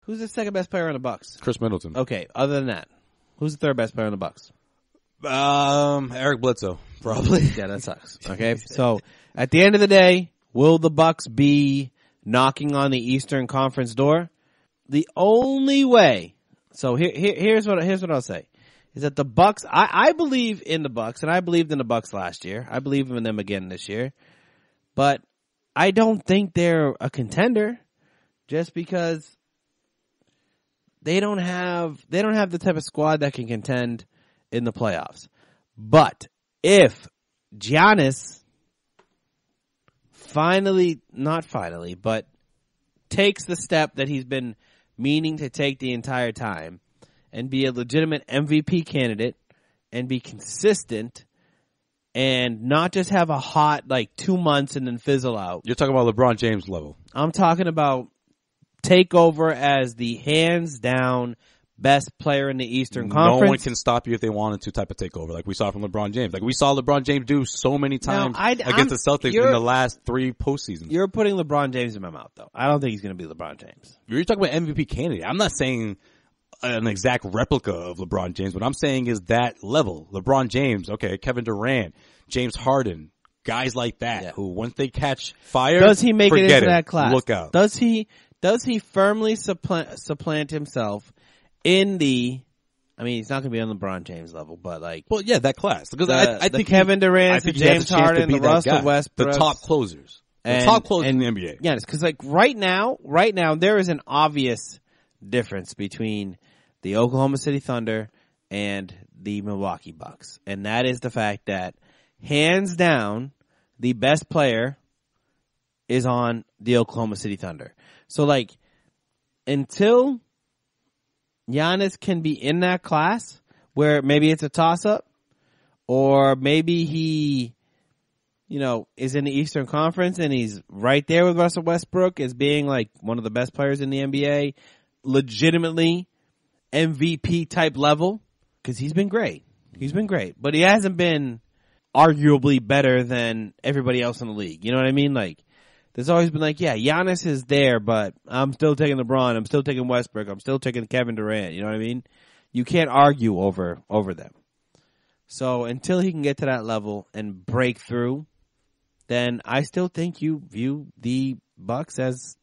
Who's the second best player on the Bucks? Chris Middleton. Okay, other than that, who's the third best player on the Bucks? Eric Bledsoe, probably. Yeah, that sucks. Okay, so at the end of the day, will the Bucks be knocking on the Eastern Conference door? The only way. So here's what I'll say is that the Bucks. I believe in the Bucks, and I believed in the Bucks last year. I believe in them again this year, but I don't think they're a contender just because they don't have the type of squad that can contend in the playoffs. But if Giannis but takes the step that he's been meaning to take the entire time and be a legitimate MVP candidate and be consistent and not just have a hot 2 months and then fizzle out. You're talking about LeBron James level. I'm talking about take over as the hands down best player in the Eastern Conference. No one can stop you if they wanted to type of takeover, like we saw from LeBron James. Like we saw LeBron James do so many times against the Celtics in the last 3 postseasons. You're putting LeBron James in my mouth, though. I don't think he's going to be LeBron James. You're talking about MVP candidate. I'm not saying an exact replica of LeBron James. What I'm saying is that level. LeBron James, okay, Kevin Durant, James Harden, guys like that who once they catch fire, does he make it into that class? Look out. Does he firmly supplant himself in the, I mean, he's not going to be on LeBron James level, but that class. Because I think Kevin Durant, the James Harden, the Russell Westbrook, the top closers, in the NBA. Yeah, because right now, there is an obvious difference between the Oklahoma City Thunder and the Milwaukee Bucks, and that is the fact that hands down, the best player is on the Oklahoma City Thunder. So until Giannis can be in that class where maybe it's a toss-up or maybe he, is in the Eastern Conference and he's right there with Russell Westbrook as being one of the best players in the NBA, legitimately MVP type level, because he's been great. He's been great, but he hasn't been arguably better than everybody else in the league. You know what I mean? There's always been Giannis is there, but I'm still taking LeBron. I'm still taking Westbrook. I'm still taking Kevin Durant. You know what I mean? You can't argue over them. So until he can get to that level and break through, then I still think you view the Bucks as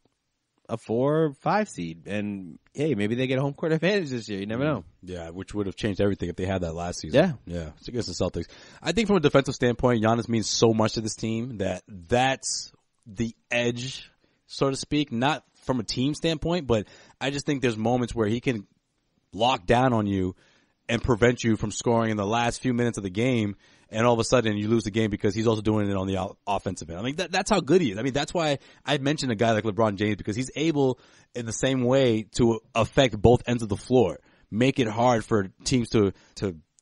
a 4 or 5 seed. And hey, maybe they get a home court advantage this year. You never know. Yeah, which would have changed everything if they had that last season. Yeah. It's against the Celtics. I think from a defensive standpoint, Giannis means so much to this team that's the edge, so to speak, not from a team standpoint, but I just think there's moments where he can lock down on you and prevent you from scoring in the last few minutes of the game, and all of a sudden you lose the game because he's also doing it on the offensive end. I mean, that's how good he is. I mean, that's why I mentioned a guy like LeBron James, because he's able in the same way to affect both ends of the floor, make it hard for teams to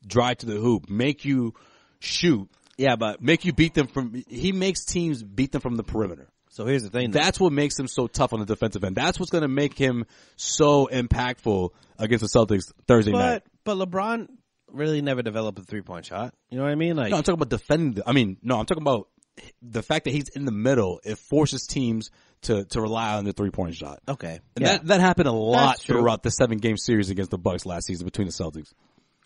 drive to the hoop, make you shoot. Yeah, but make you beat them he makes teams beat them from the perimeter. So here's the thing. That's what makes him so tough on the defensive end. That's what's going to make him so impactful against the Celtics Thursday night. But LeBron really never developed a 3-point shot. You know what I mean? No, I'm talking about defending. I'm talking about the fact that he's in the middle. It forces teams to rely on the 3-point shot. Okay. And that happened a lot throughout the 7-game series against the Bucks last season between the Celtics.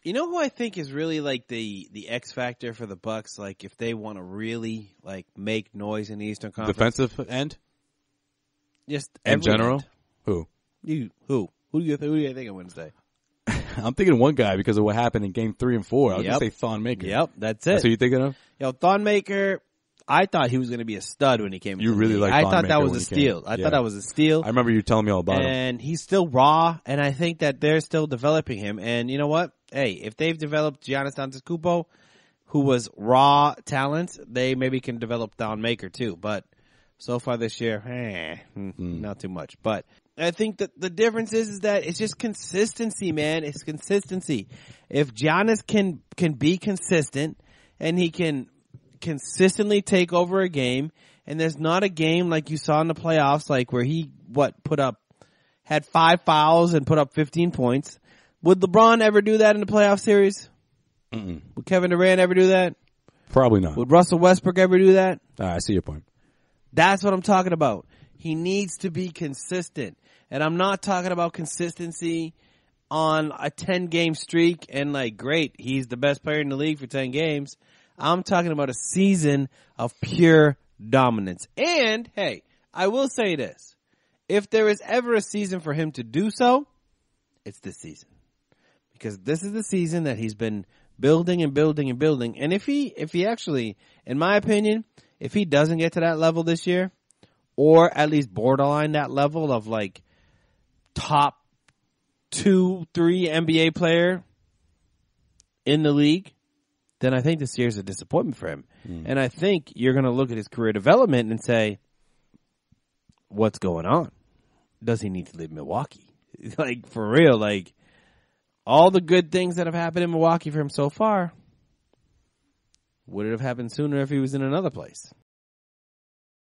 You know who I think is really the X factor for the Bucks? If they want to really make noise in the Eastern Conference, defensive end, just in general. End. Who do you think I'm going to say? I'm thinking one guy because of what happened in Game 3 and 4. I was going to say Thon Maker. Yep, that's it. That's who you thinking of? Thon Maker. I thought he was going to be a stud when he came. You really like? I thought that was a steal. I thought that was a steal. I remember you telling me all about him. And he's still raw, and I think that they're still developing him. And you know what? Hey, if they've developed Giannis Antetokounmpo, who was raw talent, they maybe can develop Thon Maker too. But so far this year, not too much. But I think that the difference is that it's just consistency, man. It's consistency. If Giannis can be consistent and he can consistently take over a game, and there's not a game like you saw in the playoffs, where he had 5 fouls and put up 15 points. Would LeBron ever do that in the playoff series? Mm-mm. Would Kevin Durant ever do that? Probably not. Would Russell Westbrook ever do that? I see your point. That's what I'm talking about. He needs to be consistent. And I'm not talking about consistency on a 10-game streak and like, great, he's the best player in the league for 10 games. I'm talking about a season of pure dominance. And, hey, I will say this. If there is ever a season for him to do so, it's this season. Because this is the season that he's been building and building and building. And if he actually, in my opinion, if he doesn't get to that level this year, or at least borderline that level of like top 2-3 NBA player in the league, then I think this year's a disappointment for him. And I think you're going to look at his career development and say, what's going on? Does he need to leave Milwaukee? Like, for real, like, all the good things that have happened in Milwaukee for him so far, would it have happened sooner if he was in another place?